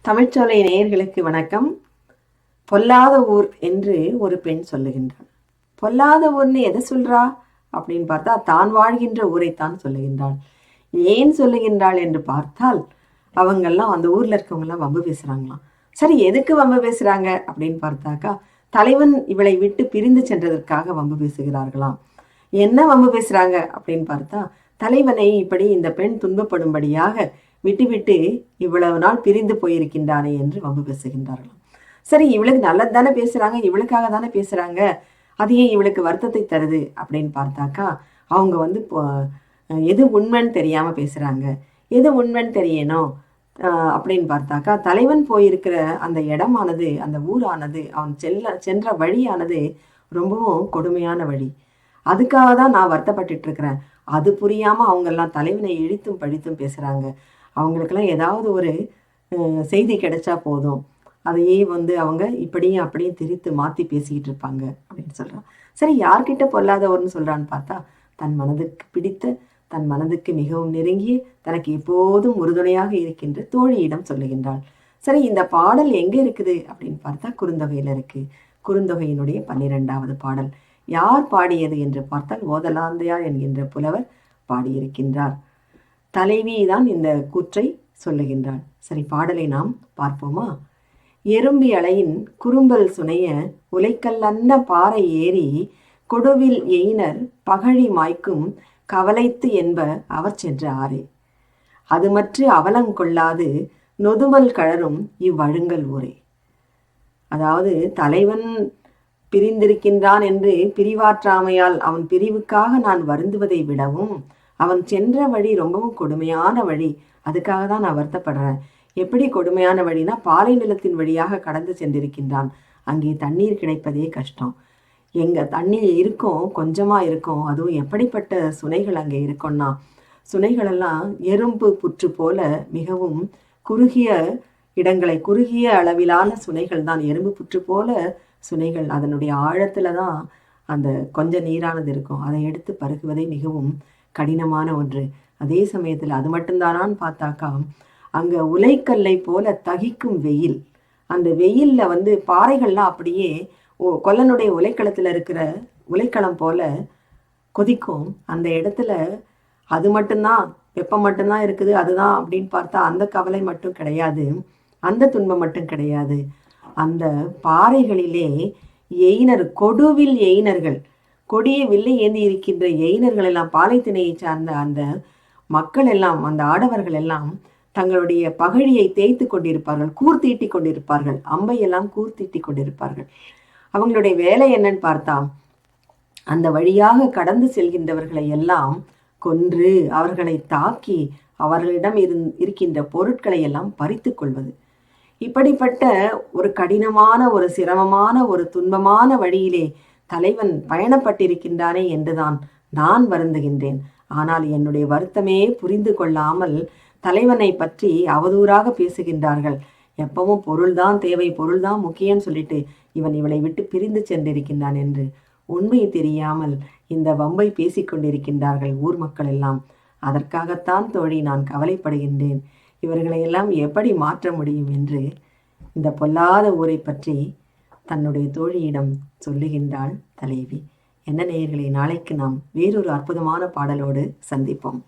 தமிழ்ச்சோலை நேயர்களுக்கு வணக்கம். பொல்லாத ஊர் என்று ஒரு பெண் சொல்லுகின்றாள். பொல்லாத ஊர்னு எதை சொல்றா அப்படின்னு பார்த்தா, தான் வாழ்கின்ற ஊரைத்தான் சொல்லுகின்றாள். ஏன் சொல்லுகின்றாள் என்று பார்த்தால், அவங்கெல்லாம் அந்த ஊர்ல இருக்கவங்கெல்லாம் வம்பு பேசுறாங்களாம். சரி, எதுக்கு வம்பு பேசுறாங்க அப்படின்னு பார்த்தாக்கா, தலைவன் இவளை விட்டு பிரிந்து சென்றதற்காக வம்பு பேசுகிறார்களாம். என்ன வம்பு பேசுறாங்க அப்படின்னு பார்த்தா, தலைவனை இப்படி இந்த பெண் துன்பப்படும்படியாக விட்டுவிட்டு இவ்வளவு நாள் பிரிந்து போயிருக்கின்றானே என்று வம்பு பேசுகின்றார்களாம். சரி, இவளுக்கு நல்லது தானே பேசுறாங்க, இவளுக்காக தானே பேசுறாங்க, அது ஏன் இவளுக்கு வருத்தத்தை தருது அப்படின்னு பார்த்தாக்கா, அவங்க வந்து எது உண்மைன்னு தெரியாம பேசுறாங்க. எது உண்மைன்னு தெரியணும் அப்படின்னு பார்த்தாக்கா, தலைவன் போயிருக்கிற அந்த இடமானது, அந்த ஊரானது, அவன் சென்ற வழியானது ரொம்பவும் கொடுமையான வழி. அதுக்காக தான் நான் வருத்தப்பட்டுட்டு இருக்கிறேன். அது புரியாம அவங்கெல்லாம் தலைவனை இழித்தும் பழித்தும் பேசுறாங்க. அவங்களுக்கெல்லாம் ஏதாவது ஒரு செய்தி கிடைச்சா போதும், அதையே வந்து அவங்க இப்படியும் அப்படியும் திரித்து மாற்றி பேசிக்கிட்டு இருப்பாங்க அப்படின்னு சொல்கிறான். சரி, யார்கிட்ட பொல்லாதவர்னு சொல்கிறான்னு பார்த்தா, தன் மனதுக்கு பிடித்த, தன் மனதுக்கு மிகவும் நெருங்கிய, தனக்கு எப்போதும் உறுதுணையாக இருக்கின்ற தோழியிடம் சொல்லுகின்றாள். சரி, இந்த பாடல் எங்கே இருக்குது அப்படின்னு பார்த்தா குறுந்தொகையில் இருக்குது. குறுந்தொகையினுடைய 12வது பாடல். யார் பாடியது என்று பார்த்தால் ஓதலாந்தையார் என்கின்ற புலவர் பாடியிருக்கின்றார். தலைவி தான் இந்த கூற்றை சொல்லுகின்றாள். சரி, பாடலை நாம் பார்ப்போமா? எறும்பி அலையின் குறும்பல் சுனைய உலைக்கல்லன்ன பாறை ஏறி கொடுவில் எயினர் பகழி மாய்க்கும் கவலைத்து என்ப அவர் சென்ற ஆறே. அது மற்ற அவலங்கொள்ளாது நொதுமல் கழரும் இவ்வழுங்கல் ஊரே. அதாவது, தலைவன் பிரிந்திருக்கின்றான் என்று பிரிவாற்றாமையால் அவன் பிரிவுக்காக நான் வருந்துவதை விடவும், அவன் சென்ற வழி ரொம்பவும் கொடுமையான வழி, அதுக்காக தான் நான் வருத்தப்படுறேன். எப்படி கொடுமையான வழினா, பாலை நிலத்தின் வழியாக கடந்து சென்றிருக்கின்றான். அங்கே தண்ணீர் கிடைப்பதே கஷ்டம். எங்க தண்ணீர் இருக்கும், கொஞ்சமா இருக்கும். அதுவும் எப்படிப்பட்ட சுனைகள் அங்கே இருக்கும்னா, சுனைகளெல்லாம் எறும்பு புற்று போல மிகவும் குறுகிய இடங்களை, குறுகிய அளவிலான சுனைகள் தான், எறும்பு புற்று போல சுனைகள். அதனுடைய ஆழத்துல தான் அந்த கொஞ்ச நீரானது இருக்கும். அதை எடுத்து பருகுவதே மிகவும் கடினமான ஒன்று. அதே சமயத்தில் அது மட்டும்தானான்னு பார்த்தாக்கா, அங்க உலைக்கல்லை போல தகிக்கும் வெயில். அந்த வெயில்ல வந்து பாறைகள்லாம் அப்படியே கொல்லனுடைய உலைக்களத்துல இருக்கிற உலைக்களம் போல கொதிக்கும். அந்த இடத்துல அது மட்டும்தான், வெப்பம் மட்டும்தான் இருக்குது, அதுதான் அப்படின்னு பார்த்தா அந்த கவலை மட்டும் கிடையாது, அந்த துன்பம் மட்டும் கிடையாது. அந்த பாறைகளிலே எயினர், கொடுவில் எயினர்கள், கொடிய வில்லை ஏந்தி இருக்கின்ற எயினர்கள் எல்லாம், பாலைத்திணையை சார்ந்த அந்த மக்கள் எல்லாம், அந்த ஆடவர்கள் எல்லாம் தங்களுடைய பகழியை தேய்த்து கொண்டிருப்பார்கள், கூர்த்தீட்டி கொண்டிருப்பார்கள், அம்பையெல்லாம் கூர்த்தீட்டி கொண்டிருப்பார்கள். அவங்களுடைய வேலை என்னன்னு பார்த்தா, அந்த வழியாக கடந்து செல்கின்றவர்களை எல்லாம் கொன்று, அவர்களை தாக்கி, அவர்களிடம் இருக்கின்ற பொருட்களை எல்லாம் பறித்து கொள்வது. இப்படிப்பட்ட ஒரு கடினமான, ஒரு சிரமமான, ஒரு துன்பமான வழியிலே தலைவன் பயணப்பட்டிருக்கின்றானே என்றுதான் நான் வருந்துகின்றேன். ஆனால் என்னுடைய வருத்தமே புரிந்து கொள்ளாமல் தலைவனை பற்றி அவதூறாக பேசுகின்றார்கள். எப்பவும் பொருள்தான் தேவை, பொருள்தான் முக்கியம் சொல்லிட்டு இவளை விட்டு பிரிந்து சென்றிருக்கின்றான் என்று உண்மை தெரியாமல் இந்த வம்பை பேசிக்கொண்டிருக்கின்றார்கள் ஊர் மக்கள் எல்லாம். அதற்காகத்தான் தோழி நான் கவலைப்படுகின்றேன். இவர்களையெல்லாம் எப்படி மாற்ற முடியும் என்று இந்த பொல்லாத ஊரை பற்றி தன்னுடைய தோழியிடம் சொல்லுகின்றாள் தலைவி. என்ன நேயர்களே, நாளைக்கு நாம் வேறொரு அற்புதமான பாடலோடு சந்திப்போம்.